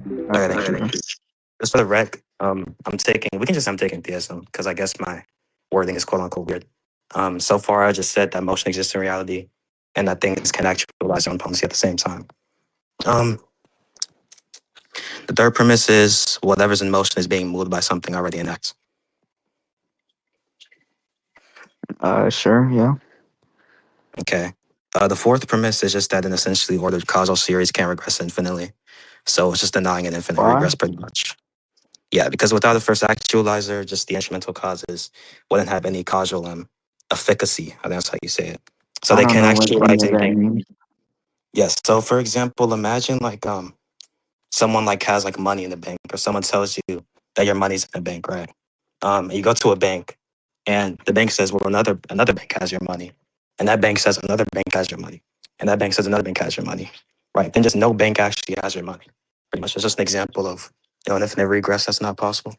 Okay, Okay, thank you. sure. Just for the rec, I'm taking theism because I guess my wording is quote unquote weird. So far I just said that motion exists in reality and that things can actualize their own potency at the same time. Um, the third premise is whatever's in motion is being moved by something already in act. Sure, yeah. Okay. The fourth premise is just that an essentially ordered causal series can't regress infinitely. So it's just denying an infinite Why? regress pretty much. Yeah, because without a first actualizer, just the instrumental causes wouldn't have any causal efficacy. I think that's how you say it. So I they don't can't know what actualize any of that anything. means. Yes. So for example, imagine like someone like has like money in the bank, or someone tells you that your money's in the bank, right? You go to a bank, and the bank says, well, another bank has your money, and that bank says another bank has your money, and that bank says another bank has your money, right? Then just no bank actually has your money. Pretty much, it's just an example of an infinite regress that's not possible.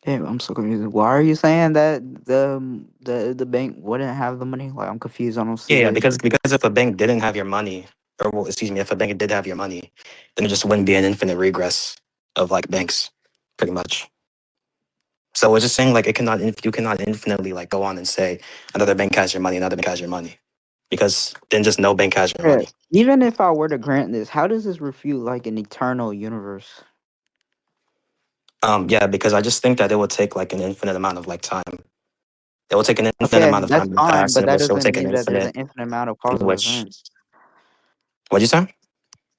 Damn, I'm so confused. Why are you saying that the bank wouldn't have the money? Like, I'm confused. I don't see Yeah, the issue. because if a bank didn't have your money, or well, excuse me, if a bank did have your money, then it just wouldn't be an infinite regress of like banks, pretty much. So it's just saying like you cannot infinitely like go on and say another bank has your money, another bank has your money, because then just no bank has your Yeah. money. Even if I were to grant this, how does this refute like an eternal universe? Yeah, because I just think that it will take like an infinite amount of like time. It will take an infinite Okay, amount of that's time to fine, pass, but and that which it will doesn't take an mean that there's an infinite infinite amount of in causal which. events. What'd you say?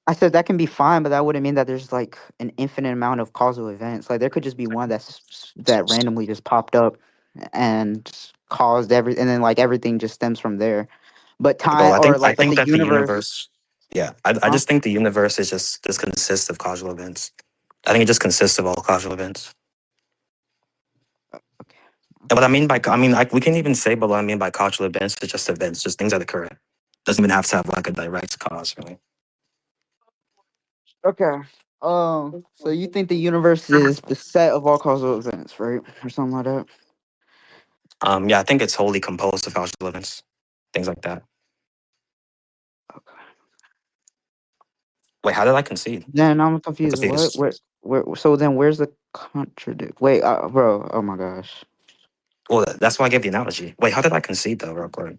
I said that can be fine, but that wouldn't mean that there's like an infinite amount of causal events. Like there could just be one that randomly just popped up and caused and then like everything just stems from there. But Well, time or I like, but think the that the universe, universe. Yeah, I huh? just think the universe is just consists of causal events. I think it just consists of all causal events. Okay, And what okay, I mean by, I mean, like, we can even say, but what I mean by causal events is just events, just things that occur. Doesn't even have to have like a direct cause, really. okay. So you think the universe is the set of all causal events, right, or something like that? Yeah, I think it's wholly composed of causal events, things like that. Okay. Wait, how did I concede? Then I'm I'm confused. What? confused. Where? So then, where's the contradict? Wait, bro. Oh my gosh. Well, that's why I gave the analogy. Wait, how did I concede though, real quick?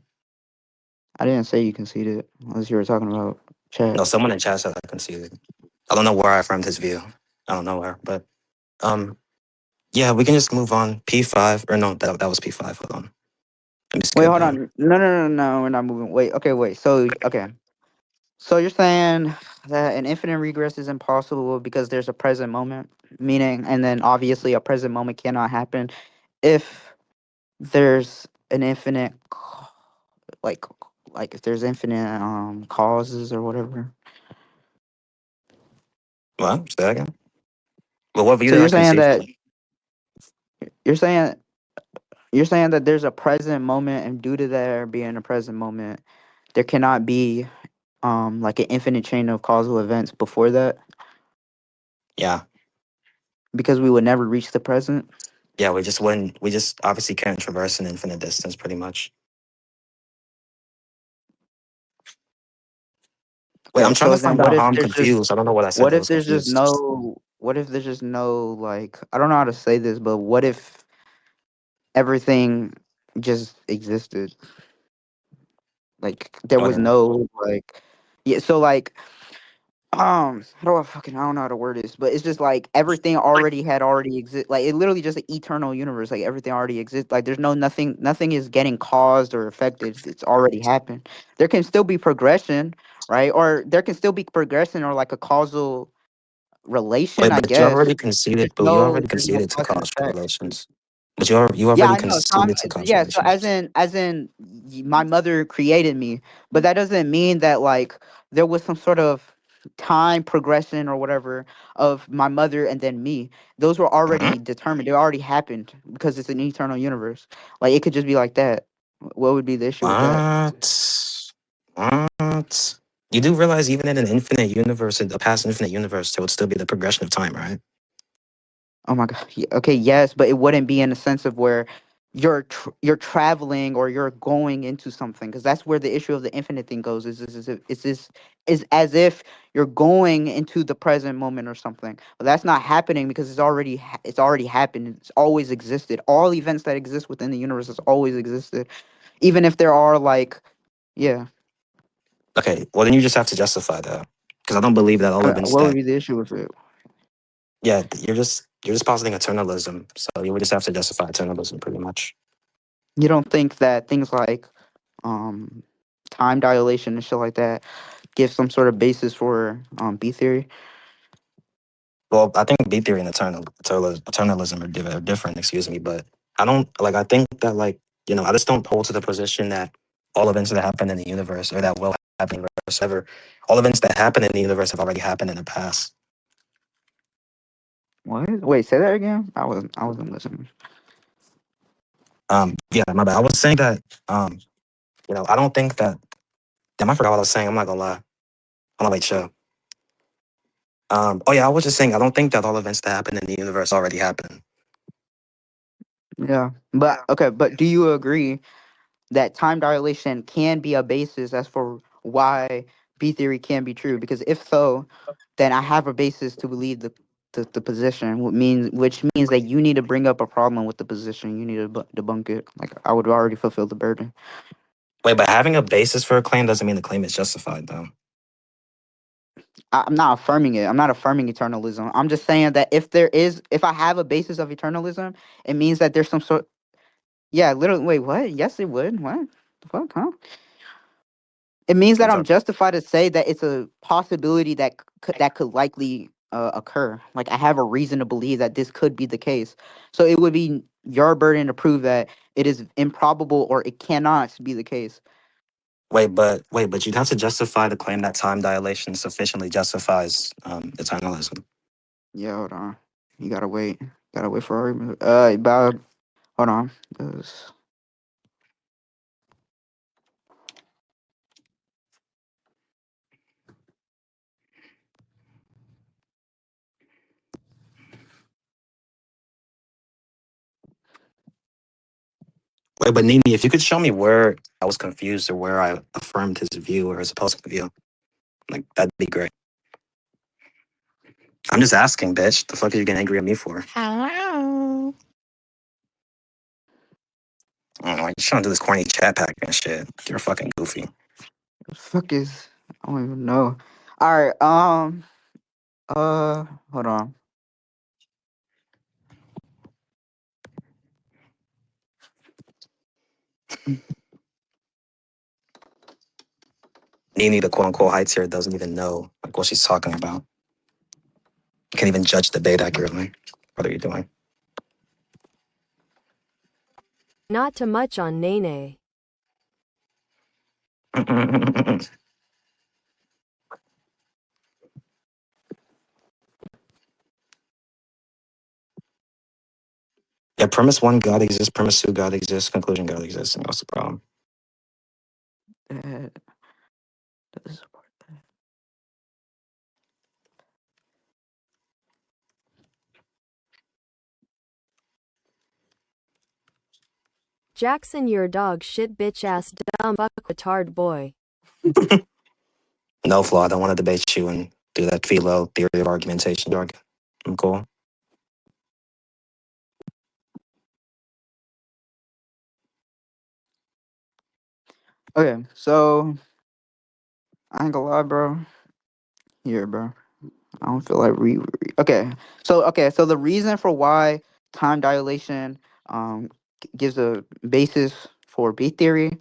I didn't say you conceded unless you were talking about No, chat. someone in chat said I conceded. I don't know where I affirmed his view. I don't know where, but um, yeah, we can just move on. P5, or no, that was P5. Hold on. Let me Wait, skip hold him. on. No. We're not moving. Wait. Okay. Wait. So okay. So you're saying that an infinite regress is impossible because there's a present moment, meaning, and then obviously a present moment cannot happen if there's an infinite, like, if there's infinite causes or whatever. What? Say that again? Well, what view So did I concede from? you're saying you're saying that there's a present moment, and due to there being a present moment, there cannot be like an infinite chain of causal events before that Yeah. because we would never reach the present. Yeah, we just wouldn't, we just obviously can't traverse an infinite distance pretty much. Wait, Okay, I'm trying so to then find what out if how I'm there's just confused. I don't know what I said what that if was there's just confused. no like, I don't know how to say this, but what if everything just existed? Like there What? was no like, yeah, so like, how do I don't know how to word this, but it's just like everything already exist. Like it literally just an eternal universe. Like everything already exists. Like there's nothing is getting caused or affected. It's already happened. There can still be progression, right? Or there can still be progression or like a causal relation, Wait, I but you guess. already conceded, but There's no to cause and causal effect. relations. But you Yeah, already I know. So conceded to causal yeah, so relations. my mother created me, but that doesn't mean that like there was some sort of time progression or whatever of my mother and then me. Those were Mhm. already determined. They already happened because it's an eternal universe. Like it could just be like that. What would be the issue with that? What? What? You do realize even in an infinite universe, in a past infinite universe, there would still be the progression of time, right? Oh my god. Okay, yes, but it wouldn't be in the sense of where you're traveling or you're going into something, because that's where the issue of the infinite thing goes, is as if you're going into the present moment or something, but that's not happening because it's already happened. It's always existed. All events that exist within the universe has always existed, even if there are like, yeah. Okay, well then you just have to justify that because I don't believe that all events What would that be the issue with it? yeah you're just positing eternalism, so you would just have to justify eternalism pretty much. You don't think that things like um time dilation and shit like that give some sort of basis for B theory? Well, I think B theory and eternalism are different. Excuse me, but I don't like. I think that I just don't hold to the position that all events that happen in the universe or that will happen in the universe ever, all events that happen in the universe have already happened in the past. What? Wait, say that again. I wasn't listening. Yeah, my bad. I was saying that I don't think that. Damn, I forgot what I was saying. I'm not gonna lie. I'm gonna wait, chill. Oh yeah, I was just saying I don't think that all events that happen in the universe already happened. Yeah, but okay, but do you agree that time dilation can be a basis as for why B theory can be true? Because if so, then I have a basis to believe the position, which means that you need to bring up a problem with the position. You need to debunk it. Like I would already fulfill the burden. Wait, but having a basis for a claim doesn't mean the claim is justified, though. I'm not affirming it. I'm not affirming eternalism. I'm just saying that if I have a basis of eternalism, it means that there's some sort. Yeah, literally. Wait, what? Yes, it would. What? The fuck, huh? It means I'm that I'm sorry. justified to say that it's a possibility that could likely occur. Like I have a reason to believe that this could be the case. So it would be your burden to prove that it is improbable or it cannot be the case. Wait, but you'd have to justify the claim that time dilation sufficiently justifies eternalism. Yeah, hold on. You gotta wait. Gotta wait for argument. About hold on. This- Wait, but Nini, if you could show me where I was confused or where I affirmed his view or his opposing view, like that'd be great. I'm just asking, bitch. The fuck are you getting angry at me for? Hello. I don't know. You're trying to do this corny chat pack and shit. You're fucking goofy. the fuck is? I don't even know. All right. Hold on. Nini, the quote unquote heights here, doesn't even know like what she's talking about. Can't even judge debate accurately. What are you doing? Not too much on Nene. Yeah, premise one, God exists. Premise two, God exists. Conclusion, God exists. And what's the problem? That does support that. Jackson, you're a dog shit bitch ass dumb fuck retard boy. No, Flaw. I don't want to debate you and do that philo theory of argumentation jargon. I'm cool. Okay, so I ain't gonna lie, bro. Here, bro. I don't feel like okay. So the reason for why time dilation gives a basis for B theory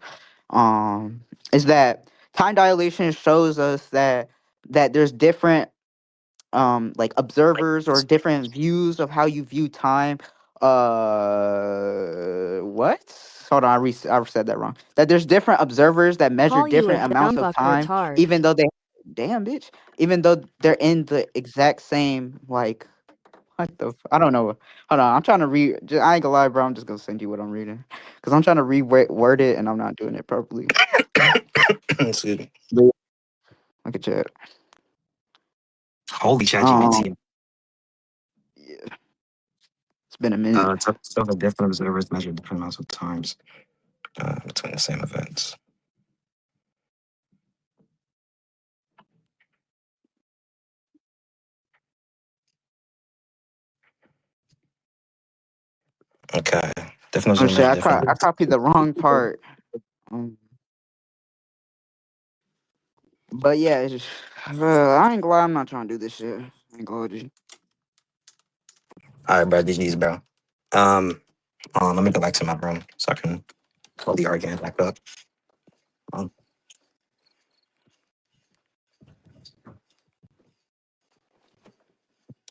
is that time dilation shows us that there's different like observers or different views of how you view time. What? Hold on, I said that wrong. That there's different observers that measure Call you a different amounts dumb of fuck time, retard. even though they damn bitch, even though they're in the exact same like what the I don't know. Hold on, I'm trying to read. I ain't gonna lie, bro. I'm just gonna send you what I'm reading because I'm trying to reword it and I'm not doing it properly. Excuse me. But look at chat. Holy Um, ChatGPT. yeah, it's been a minute. So the different observers measure different amounts of times between the same events. Okay. Different Oh observers shit! measure different. I copied the wrong part. But yeah, it's just, I ain't glad I'm not trying to do this shit. I ain't glad. All right, bro. GG's, bro. Let me go back to my room so I can pull the argument back up.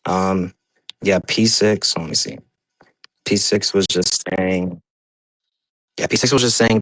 Um, yeah, P6. Let me see. P6 was just saying. Yeah, P6 was just saying